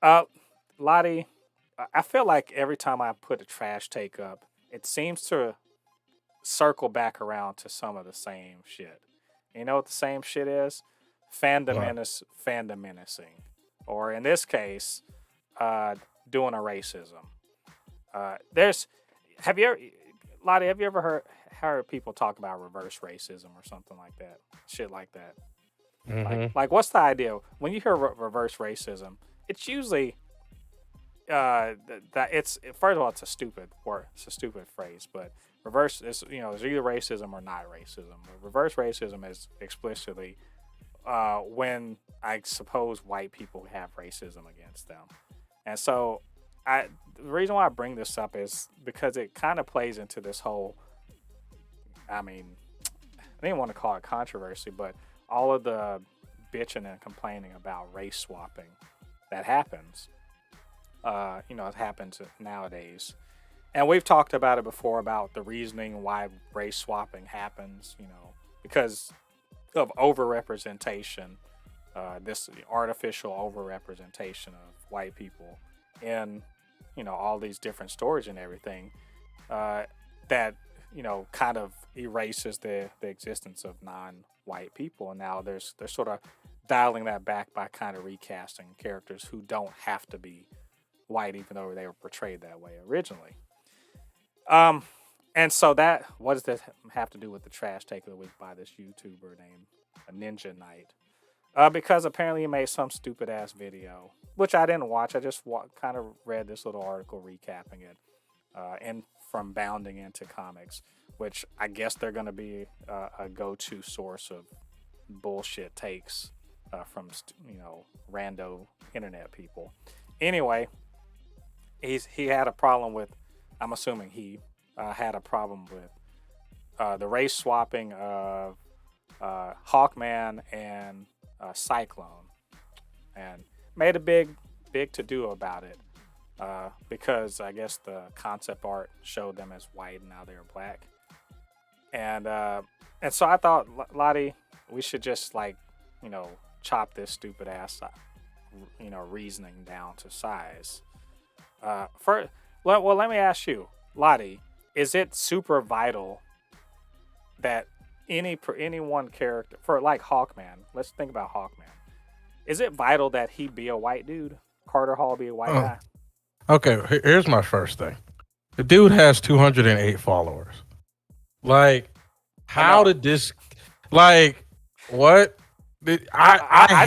Uh, Lottie, I feel like every time I put a trash take up, it seems to circle back around to some of the same shit. You know what the same shit is? What? Fandom menacing, or in this case, uh, doing a racism. There's, have you ever, Lottie, have you ever heard people talk about reverse racism or something like that? Shit like that. Hmm. What's the idea when you hear reverse racism? It's usually that it's first of all it's a stupid word, it's a stupid phrase, but reverse is it's either racism or not racism. But reverse racism is explicitly when I suppose white people have racism against them, and so the reason why I bring this up is because it kind of plays into this whole. I mean, I didn't want to call it controversy, but all of the bitching and complaining about race swapping that happens, it happens nowadays. And we've talked about it before about the reasoning why race swapping happens, because of overrepresentation, this artificial overrepresentation of white people in, all these different stories and everything, that, kind of erases the existence of non-white people. And now they're sort of dialing that back by kind of recasting characters who don't have to be white, even though they were portrayed that way originally. Um, and so that what does that have to do with the trash take of the week by this YouTuber named Ninja Knight? Because apparently he made some stupid ass video, which I didn't watch. I just kind of read this little article recapping it, and from bounding into comics, which I guess they're going to be a go-to source of bullshit takes from rando internet people. Anyway, he had a problem with. I'm assuming he had a problem with the race swapping of Hawkman and Cyclone, and made a big to do about it because I guess the concept art showed them as white and now they're black, and so I thought, Lottie, we should just chop this stupid ass reasoning down to size. Well, let me ask you, Lottie, is it super vital that any one character for like Hawkman? Let's think about Hawkman. Is it vital that he be a white dude? Carter Hall be a white Oh, guy? okay. Here's my first thing. The dude has 208 followers. Like, I how know. did this? Like, what? I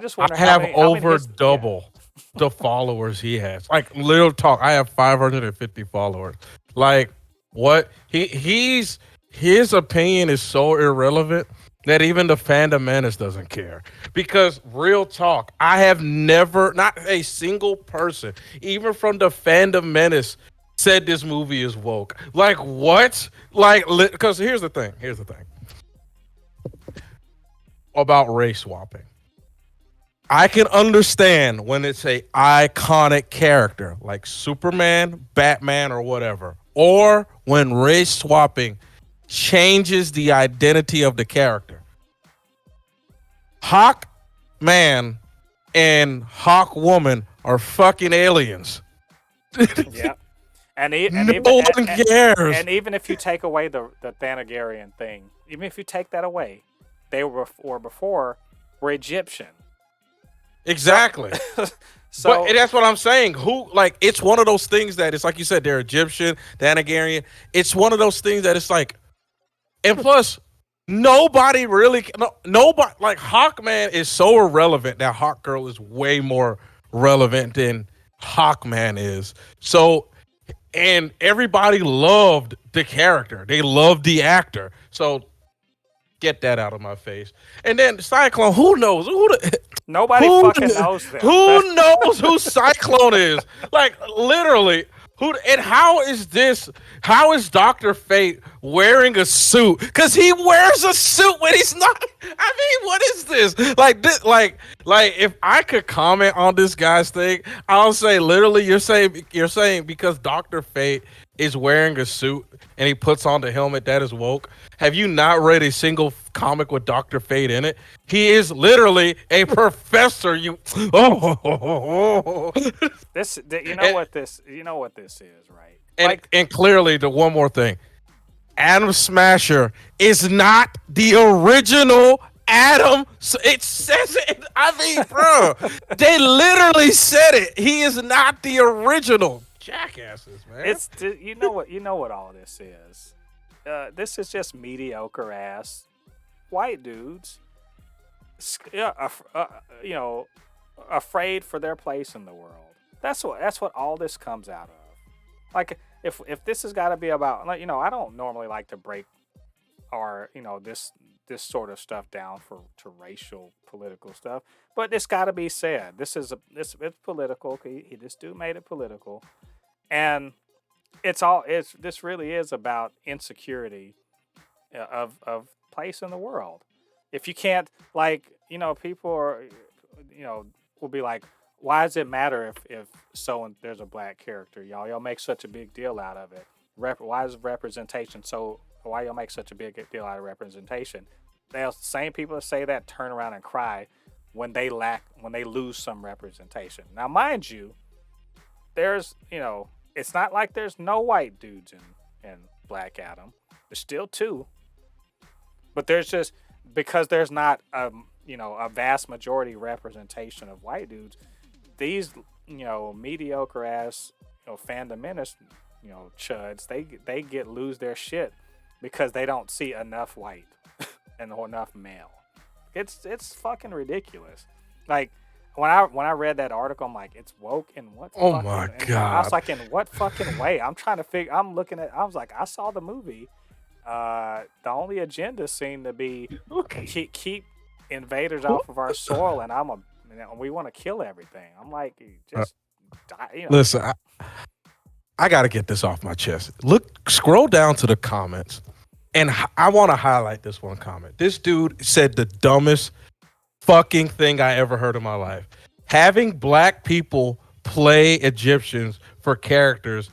just I wonder have how many over his yeah. double the followers he has. Like, little talk. I have 550 followers. Like, what? His opinion is so irrelevant that even the fandom menace doesn't care. Because real talk, I have never, not a single person, even from the fandom menace, said this movie is woke. Like, what? Like, because here's the thing. Here's the thing about race swapping. I can understand when it's a iconic character like Superman, Batman, or whatever, or when race swapping changes the identity of the character. Hawk Man and Hawk Woman are fucking aliens. Yeah. And No one cares. and even if you take away the Thanagarian thing, even if you take that away, they were before were Egyptian. So Exactly. But so that's what I'm saying. Who like it's one of those things that it's like you said, they're Egyptian, they're Nigerian. It's one of those things that it's like, and plus, nobody really, nobody like Hawkman is so irrelevant that Hawk Girl is way more relevant than Hawkman is. So, and everybody loved the character, they loved the actor. So get that out of my face. And then Cyclone, who knows nobody who fucking knows them. who knows who Cyclone is? Like literally, who and how is this? How is Doctor Fate wearing a suit because he wears a suit when he's not. I mean, what is this? Like this, like if I could comment on this guy's thing, I'll say literally, you're saying because Doctor Fate is wearing a suit and he puts on the helmet that is woke. Have you not read a single comic with Doctor Fate in it? He is literally a professor. You oh, You know what this is, right? and clearly the one more thing. Adam Smasher is not the original Adam. It says it. I mean, bro, they literally said it. He is not the original. Jackasses, man. You know what all this is. This is just mediocre ass white dudes, you know, afraid for their place in the world. That's what all this comes out of. Like if this has got to be about, like, I don't normally like to break our this sort of stuff down to racial political stuff, but it's got to be said. It's political. This dude made it political, and this really is about insecurity of place in the world. If you can't, like, people are, will be like, why does it matter if there's a black character? Y'all make such a big deal out of it. Why is representation so? Why y'all make such a big deal out of representation? The same people that say that turn around and cry when they lose some representation. Now, mind you, there's it's not like there's no white dudes in Black Adam. There's still two, but there's just, because there's not a vast majority representation of white dudes. These mediocre ass fundamentalists chuds, they lose their shit because they don't see enough white and enough male. It's fucking ridiculous. Like when I read that article, I'm like, it's woke in what? Oh my god! I was like, in what fucking way? I'm trying to figure. I'm looking at. I was like, I saw the movie. The only agenda seemed to be keep invaders off of our soil, and we want to kill everything. I'm like, just die. Listen, I got to get this off my chest. Scroll down to the comments, and I want to highlight this one comment. This dude said the dumbest fucking thing I ever heard in my life. Having black people play Egyptians for characters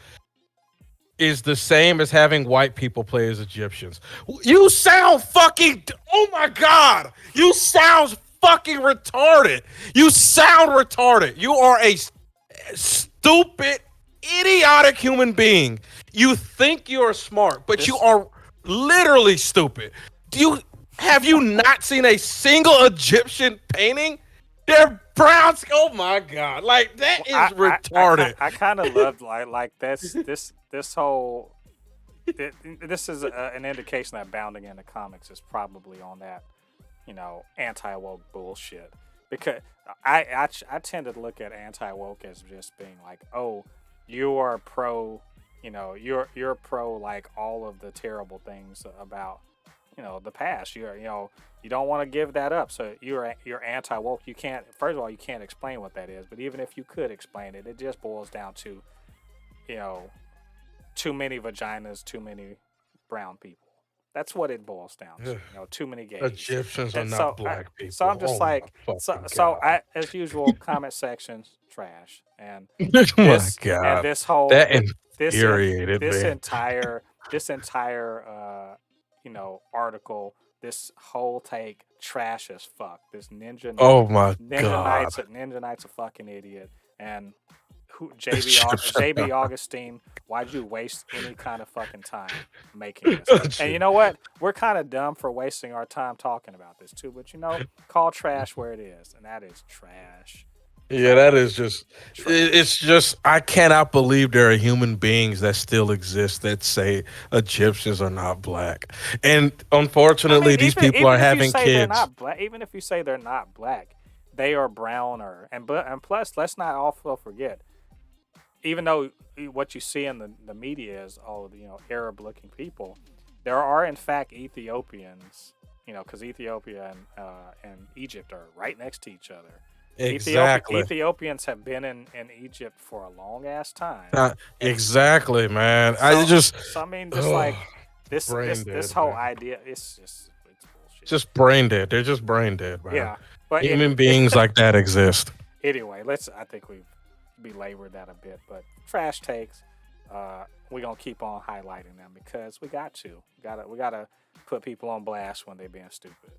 is the same as having white people play as Egyptians. You sound fucking, oh my God, you sound fucking retarded. You sound retarded. You are a stupid, idiotic human being. You think you're smart, but you are literally stupid. Have you not seen a single Egyptian painting? They're brown. Oh my God! Like, that is retarded. I kind of loved like this whole. This is an indication that Bounding into Comics is probably on that, anti-woke bullshit. Because I tend to look at anti-woke as just being like, oh, you are pro, you're pro like all of the terrible things about the past. You don't want to give that up, so you're anti-woke. You can't. First of all, you can't explain what that is. But even if you could explain it, it just boils down to, too many vaginas, too many brown people. That's what it boils down to. Too many gays. Egyptians are not black people. So I'm just as usual, comment sections trash, and my God, and this whole that infuriated this me. entire article, this whole take, trash as fuck. This Ninja Knight's a fucking idiot. And JB Augustine, why'd you waste any kind of fucking time making this? And you know what? We're kind of dumb for wasting our time talking about this too, but call trash where it is, and that is trash. Yeah, that is just, it's just, I cannot believe there are human beings that still exist that say Egyptians are not black. And unfortunately, these people are having kids. Even if you say they're not black, they are browner. And plus, let's not also forget, even though what you see in the media is all Arab-looking people, there are in fact Ethiopians, because Ethiopia and Egypt are right next to each other. Exactly. Ethiopians have been in Egypt for a long ass time. Exactly, man. So, I mean, just like This Brain this dead, whole man. idea, it's bullshit. Just brain dead. They're just brain dead, man. Yeah, but Human beings like that exist. anyway, I think we've belabored that a bit, but trash takes, we're gonna keep on highlighting them because we got to. We gotta put people on blast when they're being stupid.